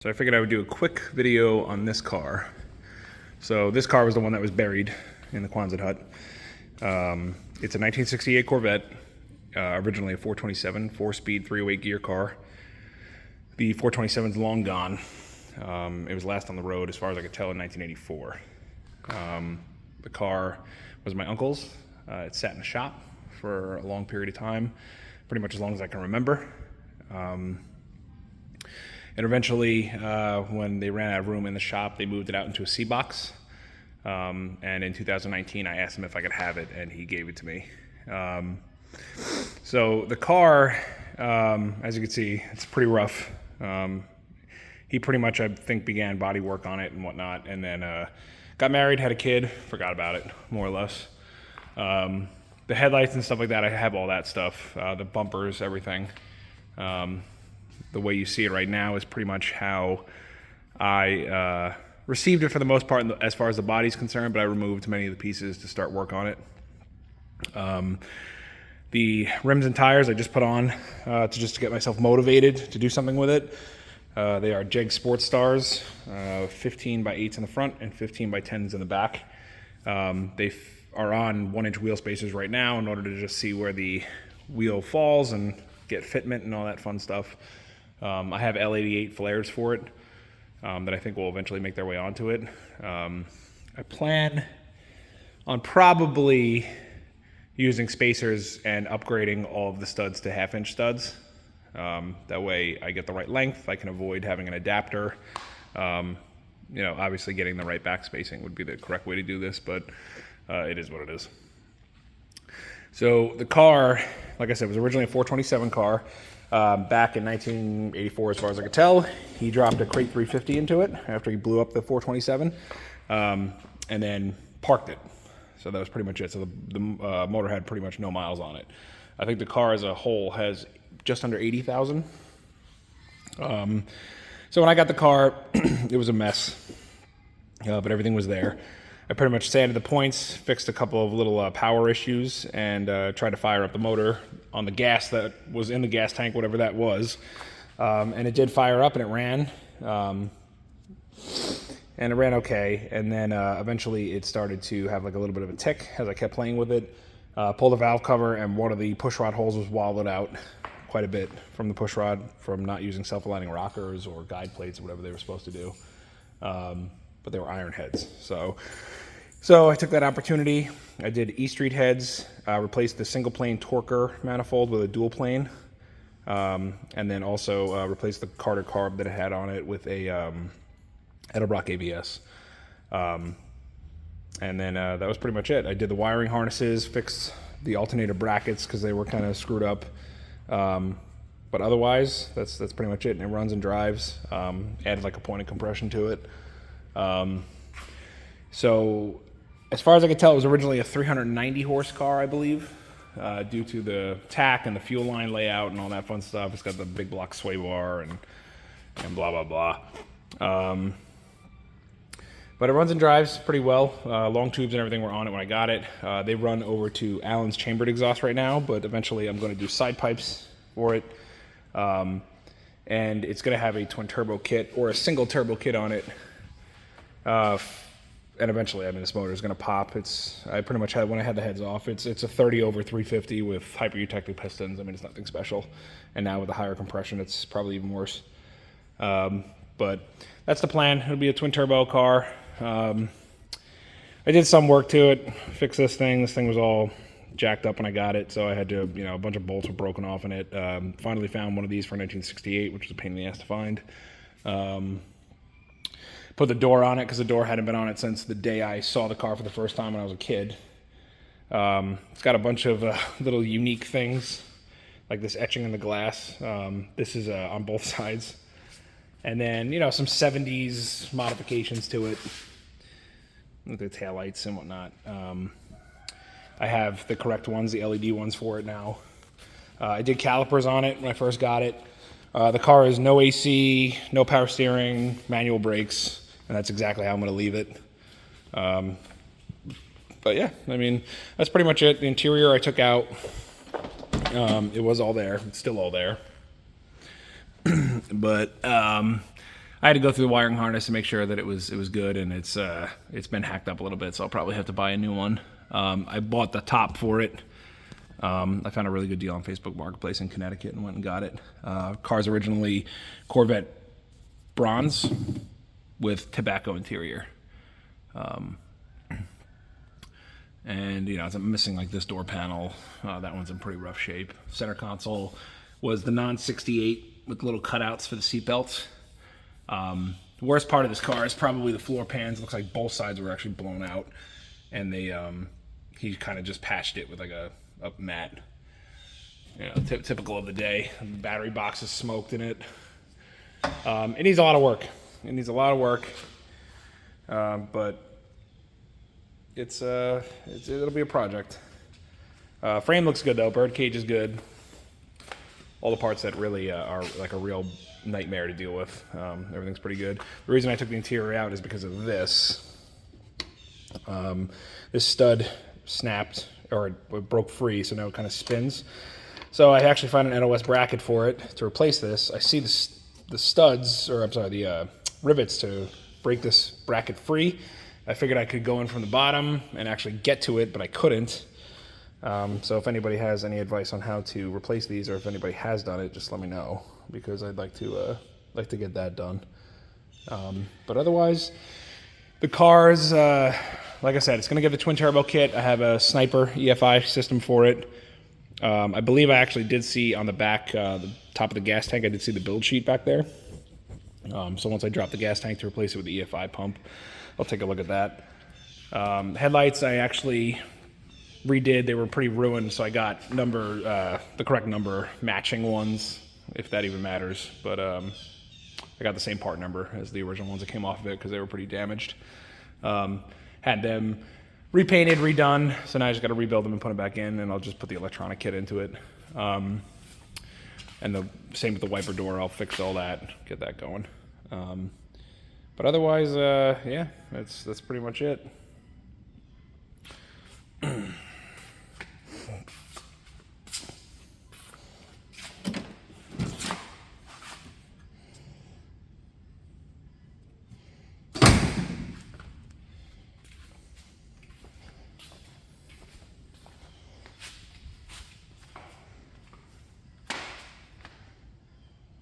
So I figured I would do a quick video on this car. So this car was the one that was buried in the Quonset hut. It's a 1968 Corvette, originally a 427, 4-speed, 308 gear car. The 427's long gone. It was last on the road, as far as I could tell, in 1984. The car was my uncle's. It sat in the shop for a long period of time, pretty much as long as I can remember. And eventually, when they ran out of room in the shop, they moved it out into a C-box. And in 2019, I asked him if I could have it, and he gave it to me. So the car, as you can see, it's pretty rough. He pretty much, I think, began body work on it and whatnot, and then got married, had a kid, forgot about it, more or less. The headlights and stuff like that, I have all that stuff, the bumpers, everything. The way you see it right now is pretty much how I received it for the most part as far as the body's concerned, but I removed many of the pieces to start work on it. The rims and tires I just put on to get myself motivated to do something with it. They are Jeg Sports Stars, 15 by 8s in the front and 15 by 10s in the back. They are on 1-inch wheel spacers right now in order to just see where the wheel falls and get fitment and all that fun stuff. I have L88 flares for it that I think will eventually make their way onto it. I plan on probably using spacers and upgrading all of the studs to 1/2-inch studs. That way I get the right length. I can avoid having an adapter. Obviously getting the right back spacing would be the correct way to do this, but it is what it is. So the car, like I said, was originally a 427 car. Back in 1984, as far as I could tell, he dropped a crate 350 into it after he blew up the 427, and then parked it. So that was pretty much it. So the motor had pretty much no miles on it. I think the car as a whole has just under 80,000. So when I got the car, it was a mess, but everything was there. I pretty much sanded the points, fixed a couple of little power issues, and tried to fire up the motor on the gas that was in the gas tank, whatever that was. And it did fire up, and it ran. And it ran okay. And then eventually it started to have like a little bit of a tick as I kept playing with it. Pulled the valve cover, and one of the push rod holes was wallowed out quite a bit from the push rod from not using self-aligning rockers or guide plates or whatever they were supposed to do. But they were iron heads. So I took that opportunity. I did E Street heads, replaced the single plane torquer manifold with a dual plane, and then also replaced the Carter carb that it had on it with a Edelbrock ABS. And then that was pretty much it. I did the wiring harnesses, fixed the alternator brackets because they were kind of screwed up. But otherwise, that's pretty much it. And it runs and drives. Added like a point of compression to it. So as far as I could tell, it was originally a 390 horse car, I believe, due to the tack and the fuel line layout and all that fun stuff. It's got the big block sway bar and blah, blah, blah. But it runs and drives pretty well. Long tubes and everything were on it when I got it. They run over to Allen's chambered exhaust right now, but eventually I'm going to do side pipes for it. And it's going to have a twin turbo kit or a single turbo kit on it. And eventually, this motor is going to pop. I pretty much had, when I had the heads off, it's a 30/350 with hyper-eutectic pistons. It's nothing special. And now with the higher compression, it's probably even worse. But that's the plan. It'll be a twin turbo car. I did some work to it, fix this thing. This thing was all jacked up when I got it, so I had to, a bunch of bolts were broken off in it. Finally found one of these for 1968, which was a pain in the ass to find. Put the door on it because the door hadn't been on it since the day I saw the car for the first time when I was a kid. It's got a bunch of little unique things, like this etching in the glass. This is on both sides. And then, some 70s modifications to it, with the taillights and whatnot. I have the correct ones, the LED ones for it now. I did calipers on it when I first got it. The car is no AC, no power steering, manual brakes. And that's exactly how I'm going to leave it. But yeah, that's pretty much it. The interior I took out. It was all there. It's still all there. But I had to go through the wiring harness to make sure that it was good, and it's been hacked up a little bit, so I'll probably have to buy a new one. I bought the top for it. I found a really good deal on Facebook Marketplace in Connecticut and went and got it. Car's originally Corvette bronze with tobacco interior. And, you know, it's missing like this door panel. That one's in pretty rough shape. Center console was the non-68 with little cutouts for the seat belts. The worst part of this car is probably the floor pans. It looks like both sides were actually blown out. And he kind of just patched it with like a mat. You know, typical of the day. The battery box is smoked in it. It needs a lot of work. But it'll be a project. Frame looks good though. Birdcage is good. All the parts that really are like a real nightmare to deal with. Everything's pretty good. The reason I took the interior out is because of this. This stud snapped, or it broke free, so now it kind of spins. So I actually found an NOS bracket for it to replace this. I see the studs, or I'm sorry, the rivets to break this bracket free. I figured I could go in from the bottom and actually get to it, but I couldn't. So if anybody has any advice on how to replace these, or if anybody has done it, just let me know, because I'd like to get that done. But otherwise, the car's, like I said, it's going to get the twin turbo kit. I have a Sniper EFI system for it. I believe I actually did see on the back, the top of the gas tank, I did see the build sheet back there. So once I drop the gas tank to replace it with the EFI pump, I'll take a look at that. Headlights I actually redid. They were pretty ruined, so I got the correct number matching ones, if that even matters. But I got the same part number as the original ones that came off of it because they were pretty damaged. Had them repainted, redone, so now I just got to rebuild them and put them back in, and I'll just put the electronic kit into it. And the same with the wiper door. I'll fix all that, get that going. But otherwise, yeah, that's pretty much it.